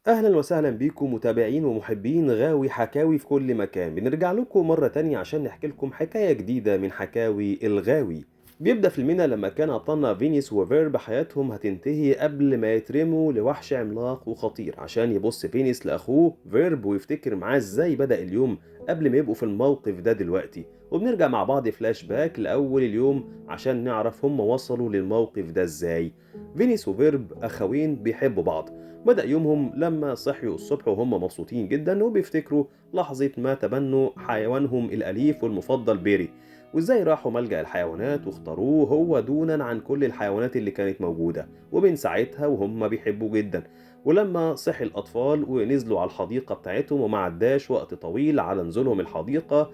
أهلا وسهلا بيكم متابعين ومحبين غاوي حكاوي في كل مكان. بنرجع لكم مرة تانية عشان نحكي لكم حكاية جديدة من حكاوي الغاوي. بيبدأ فيلمنا لما كان أبطالنا فينيس وفيرب حياتهم هتنتهي قبل ما يترموا لوحش عملاق وخطير، عشان يبص فينيس لأخوه فيرب ويفتكر معاه ازاي بدأ اليوم قبل ما يبقوا في الموقف ده دلوقتي. وبنرجع مع بعض فلاش باك لأول اليوم عشان نعرف هم وصلوا للموقف ده ازاي. فينيس وفيرب أخوين بيحبوا بعض. بدأ يومهم لما صحيوا الصبح وهم مبسوطين جدا وبيفتكروا لحظة ما تبنوا حيوانهم الأليف والمفضل بيري، وإزاي راحوا ملجأ الحيوانات واختاروه هو دونا عن كل الحيوانات اللي كانت موجودة، ومن ساعتها وهم بيحبوه جدا. ولما صحي الأطفال ونزلوا على الحديقة بتاعتهم وما عداش وقت طويل على نزولهم الحديقة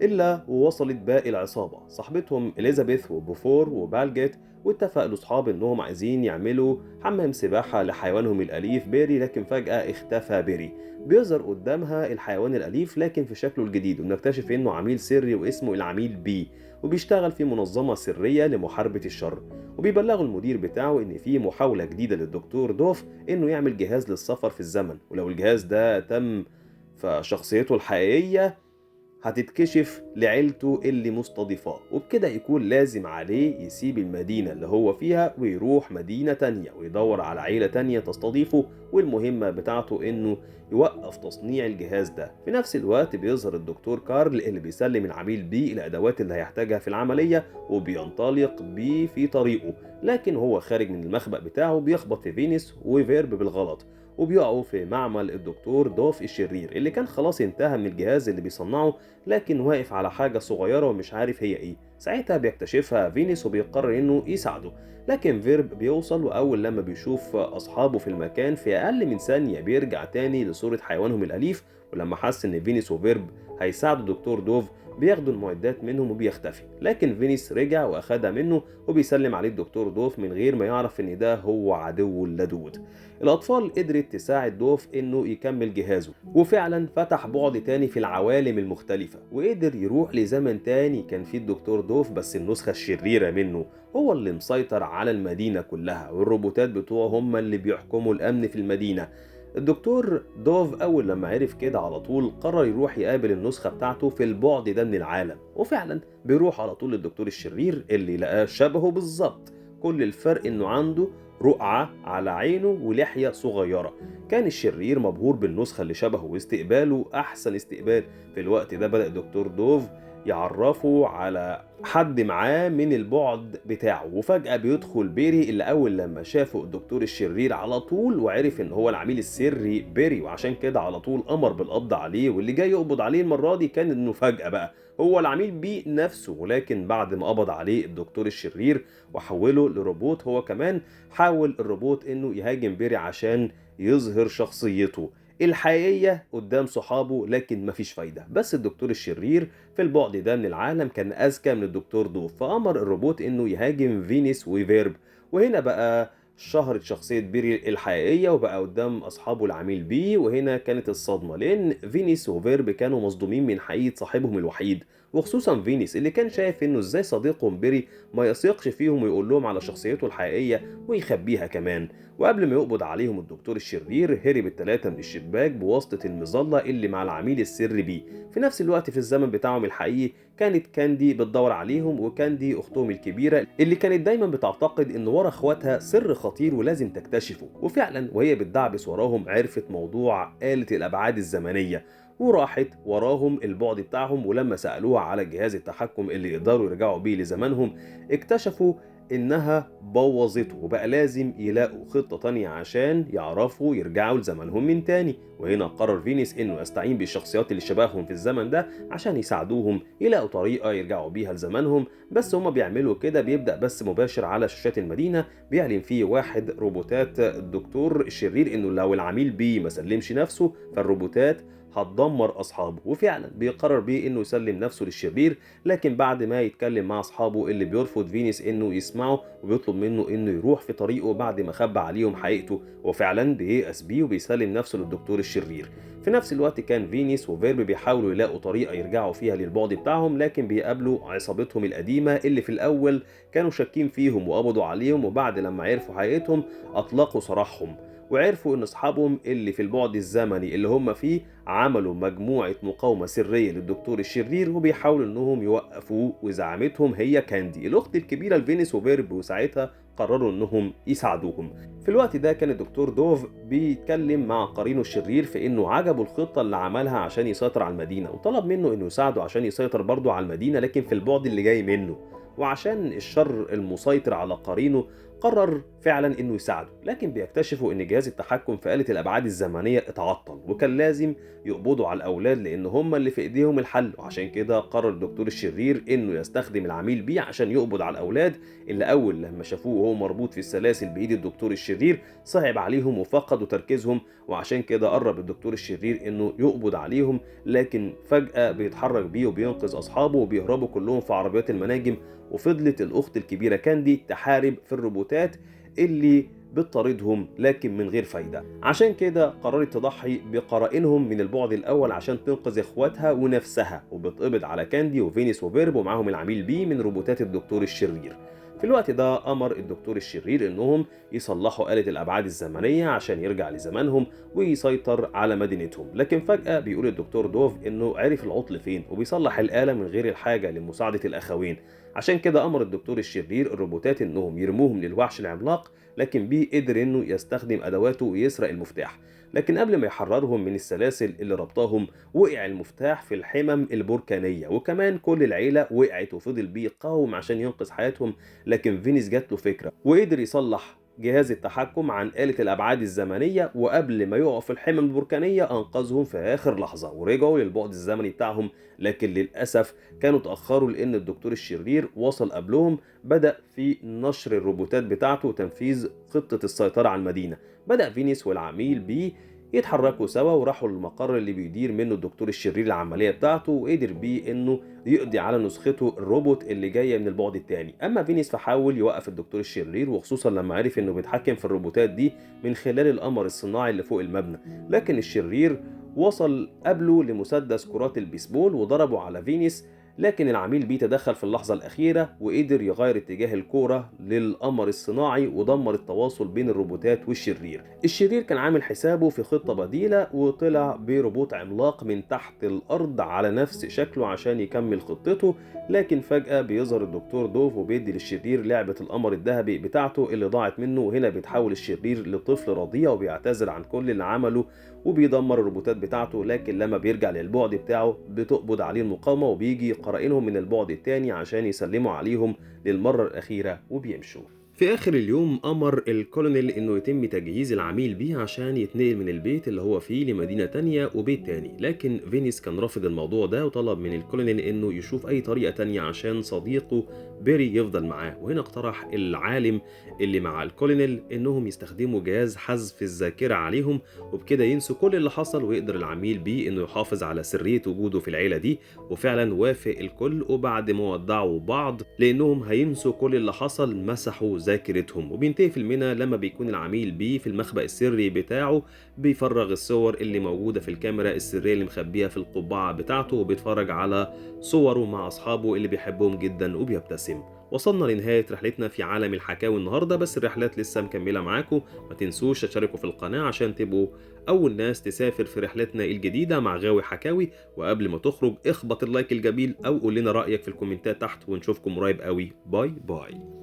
إلا ووصلت باقي العصابة صاحبتهم إليزابيث وبوفور وبالجيت، واتفق الأصحاب إنهم عايزين يعملوا حمام سباحة لحيوانهم الأليف بيري. لكن فجأة اختفى بيري. بيظهر قدامها الحيوان الأليف لكن في شكله الجديد، وبنكتشف إنه عميل سري واسمه العميل بي، وبيشتغل في منظمة سرية لمحاربة الشر. وبيبلغوا المدير بتاعه إن في محاولة جديدة للدكتور دوف إنه يعمل جهاز للسفر في الزمن، ولو الجهاز ده تم فشخصيته الحقيقية هتتكشف لعيلته اللي مستضيفاه، وبكده يكون لازم عليه يسيب المدينة اللي هو فيها ويروح مدينة تانية ويدور على عيلة تانية تستضيفه. والمهمة بتاعته انه يوقف تصنيع الجهاز ده. في نفس الوقت بيظهر الدكتور كارل اللي بيسلم العميل بيه الادوات اللي هيحتاجها في العملية، وبينطلق بيه في طريقه. لكن هو خارج من المخبأ بتاعه بيخبط في فينيس وفيرب بالغلط، وبيقعوا في معمل الدكتور دوف الشرير اللي كان خلاص انتهى من الجهاز اللي بيصنعه، لكن واقف على حاجة صغيرة ومش عارف هي ايه. ساعتها بيكتشفها فينيس وبيقرر انه يساعده. لكن فيرب بيوصل، واول لما بيشوف اصحابه في المكان في اقل من ثانية بيرجع تاني لصورة حيوانهم الاليف. ولما حس ان فينيس وفيرب هيساعدوا دكتور دوف بياخدوا المعدات منهم وبيختفي. لكن فينيس رجع واخدها منه وبيسلم عليه الدكتور دوف من غير ما يعرف ان ده هو عدوه اللدود. الأطفال قدرت تساعد دوف إنه يكمل جهازه، وفعلا فتح بعد تاني في العوالم المختلفة وقدر يروح لزمن تاني كان فيه الدكتور دوف بس النسخة الشريرة منه هو اللي مسيطر على المدينة كلها، والروبوتات بتوعه هم اللي بيحكموا الأمن في المدينة. الدكتور دوف أول لما عرف كده على طول قرر يروح يقابل النسخة بتاعته في البعد ده من العالم، وفعلا بيروح على طول للدكتور الشرير اللي لقاه شبهه بالظبط. كل الفرق إنه عنده رقعة على عينه ولحية صغيرة. كان الشرير مبهور بالنسخة اللي شبهه واستقباله أحسن استقبال. في الوقت ده بدأ الدكتور دوف يعرفه على حد معاه من البعد بتاعه، وفجأة بيدخل بيري اللي أول لما شافه الدكتور الشرير على طول وعرف إن هو العميل السري بيري، وعشان كده على طول أمر بالقبض عليه. واللي جاي يقبض عليه المرة دي كان إنه فجأة بقى هو العميل بي نفسه. ولكن بعد ما قبض عليه الدكتور الشرير وحوله لروبوت، هو كمان حاول الروبوت انه يهاجم بيري عشان يظهر شخصيته الحقيقية قدام صحابه، لكن مفيش فايدة. بس الدكتور الشرير في البعد ده من العالم كان أذكى من الدكتور دوف، فأمر الروبوت إنه يهاجم فينيس وفيرب. وهنا بقى شهرت شخصية بيري الحقيقية وبقى قدام أصحابه العميل بيه. وهنا كانت الصدمة لأن فينيس وفيرب كانوا مصدومين من حقيقة صاحبهم الوحيد، وخصوصا فينيس اللي كان شايف إنه إزاي صديقهم بيري ما يثقش فيهم ويقول لهم على شخصيته الحقيقية ويخبيها كمان. وقبل ما يقبض عليهم الدكتور الشرير هرب التلاتة من الشباك بواسطة المظلة اللي مع العميل السري بيه. في نفس الوقت في الزمن بتاعهم الحقيقي كانت كاندي بتدور عليهم، وكاندي أختهم الكبيرة اللي كانت دايما بتعتقد إن ورا إخواتها سر خطير ولازم تكتشفه. وفعلا وهي بتدعبس وراهم عرفت موضوع آلة الأبعاد الزمنية وراحت وراهم البعد بتاعهم. ولما سألوها على جهاز التحكم اللي يقدروا يرجعوا بيه لزمانهم اكتشفوا إنها بوظته، وبقى لازم يلاقوا خطة تانية عشان يعرفوا يرجعوا لزمانهم من تاني. وهنا قرر فينيس إنه يستعين بالشخصيات اللي شبههم في الزمن ده عشان يساعدوهم يلاقوا طريقة يرجعوا بيها لزمانهم. بس هما بيعملوا كده بيبدأ بس مباشر على شاشات المدينة بيعلن فيه واحد روبوتات الدكتور الشرير إنه لو العميل بيه ما سلمش نفسه فالروبوتات هتدمر اصحابه. وفعلا بيقرر بيه انه يسلم نفسه للشرير، لكن بعد ما يتكلم مع اصحابه اللي بيرفض فينيس انه يسمعه وبيطلب منه انه يروح في طريقه بعد ما خبى عليهم حقيقته. وفعلا بييأس بيه وبيسلم نفسه للدكتور الشرير. في نفس الوقت كان فينيس وفيرب بيحاولوا يلاقوا طريقة يرجعوا فيها للبعد بتاعهم، لكن بيقابلوا عصابتهم القديمة اللي في الأول كانوا شاكين فيهم وقبضوا عليهم، وبعد لما عرفوا حقيقتهم أطلقوا سراحهم. وعرفوا ان اصحابهم اللي في البعد الزمني اللي هم فيه عملوا مجموعة مقاومة سرية للدكتور الشرير وبيحاولوا انهم يوقفوه، وزعمتهم هي كاندي الاخت الكبيرة لفينيس وفيرب، وساعتها قرروا انهم يساعدوهم. في الوقت ده كان الدكتور دوف بيتكلم مع قرينه الشرير في انه عجبه الخطة اللي عملها عشان يسيطر على المدينة، وطلب منه انه يساعده عشان يسيطر برضه على المدينة لكن في البعد اللي جاي منه. وعشان الشر المسيطر على قرينه قرر فعلا انه يساعده، لكن بيكتشفوا ان جهاز التحكم في آلة الابعاد الزمنية اتعطل، وكان لازم يقبضوا على الاولاد لان هم اللي في ايديهم الحل. وعشان كده قرر الدكتور الشرير انه يستخدم العميل بيه عشان يقبض على الاولاد اللي اول لما شافوه وهو مربوط في السلاسل بايد الدكتور الشرير صعب عليهم وفقدوا تركيزهم. وعشان كده قرب الدكتور الشرير انه يقبض عليهم، لكن فجأة بيتحرك بيه وبينقذ اصحابه وبيهربوا كلهم في عربيات المناجم. وفضلت الاخت الكبيرة كاندي تحارب في الروبوتات اللي بتطاردهم لكن من غير فايدة. عشان كده قررت تضحي بقرائنهم من البعد الأول عشان تنقذ إخواتها ونفسها، وبتقبض على كاندي وفينيس وفيرب ومعاهم العميل بي من روبوتات الدكتور الشرير. في الوقت ده أمر الدكتور الشرير إنهم يصلحوا آلة الأبعاد الزمنية عشان يرجع لزمانهم ويسيطر على مدينتهم، لكن فجأة بيقول الدكتور دوف إنه عرف العطل فين وبيصلح الآلة من غير الحاجة لمساعدة الأخوين. عشان كده أمر الدكتور الشرير الروبوتات إنهم يرموهم للوحش العملاق، لكن بيه قدر إنه يستخدم أدواته ويسرق المفتاح. لكن قبل ما يحررهم من السلاسل اللي ربطاهم وقع المفتاح في الحمم البركانية، وكمان كل العيلة وقعت وفضل بيه يقاوم عشان ينقذ حياتهم. لكن فينيس جات له فكرة وقدر يصلح جهاز التحكم عن آلة الأبعاد الزمنية، وقبل ما يقعوا في الحمم البركانية أنقذهم في آخر لحظة ورجعوا للبعد الزمني بتاعهم. لكن للأسف كانوا اتأخروا لأن الدكتور الشرير وصل قبلهم، بدأ في نشر الروبوتات بتاعته وتنفيذ خطة السيطرة على المدينة. بدأ فينيس والعميل بيه يتحركوا سوا وراحوا للمقر اللي بيدير منه الدكتور الشرير العملية بتاعته، وقدر بيه انه يقضي على نسخته الروبوت اللي جاية من البعد التاني. اما فينيس فحاول يوقف الدكتور الشرير، وخصوصا لما عرف انه بيتحكم في الروبوتات دي من خلال القمر الصناعي اللي فوق المبنى. لكن الشرير وصل قبله لمسدس كرات البيسبول وضربه على فينيس، لكن العميل بيه تدخل في اللحظة الأخيرة وقدر يغير اتجاه الكورة للقمر الصناعي ودمر التواصل بين الروبوتات والشرير. الشرير كان عامل حسابه في خطة بديلة وطلع بروبوت عملاق من تحت الأرض على نفس شكله عشان يكمل خطته، لكن فجأة بيظهر الدكتور دوف وبيدي للشرير لعبة القمر الذهبي بتاعته اللي ضاعت منه. وهنا بيتحول الشرير لطفل رضيع وبيعتذر عن كل اللي عمله وبيدمر الروبوتات بتاعته. لكن لما بيرجع للبعد بتاعه بتقبض عليه المقاومة وبيجي قرائنهم من البعد التاني عشان يسلموا عليهم للمرة الأخيرة وبيمشوا. في آخر اليوم أمر الكولونيل إنه يتم تجهيز العميل بيه عشان يتنقل من البيت اللي هو فيه لمدينة تانية وبيت تاني، لكن فينيس كان رافض الموضوع ده وطلب من الكولونيل إنه يشوف أي طريقة تانية عشان صديقه بيري يفضل معاه. وهنا اقترح العالم اللي مع الكولونيل إنهم يستخدموا جهاز حذف الذاكرة عليهم، وبكده ينسوا كل اللي حصل ويقدر العميل بيه إنه يحافظ على سرية وجوده في العيلة دي. وفعلا وافق الكل، وبعد ما ودعوا بعض لأنهم هينسوا كل اللي حصل مسحوا ذاكرتهم. وبينتهي فيلمنا لما بيكون العميل بيه في المخبأ السري بتاعه بيفرغ الصور اللي موجودة في الكاميرا السرية اللي مخبيها في القبعة بتاعته، وبيتفرج على صوره مع أصحابه اللي بيحبهم جدا وبيبتسم. وصلنا لنهاية رحلتنا في عالم الحكاوي النهاردة، بس الرحلات لسه مكملة معاكم. ما تنسوش تشتركوا في القناة عشان تبقوا أول ناس تسافر في رحلتنا الجديدة مع غاوي حكاوي. وقبل ما تخرج اخبط اللايك الجميل أو قول لنا رأيك في الكومنتات تحت، ونشوفكم قريب قوي. باي باي.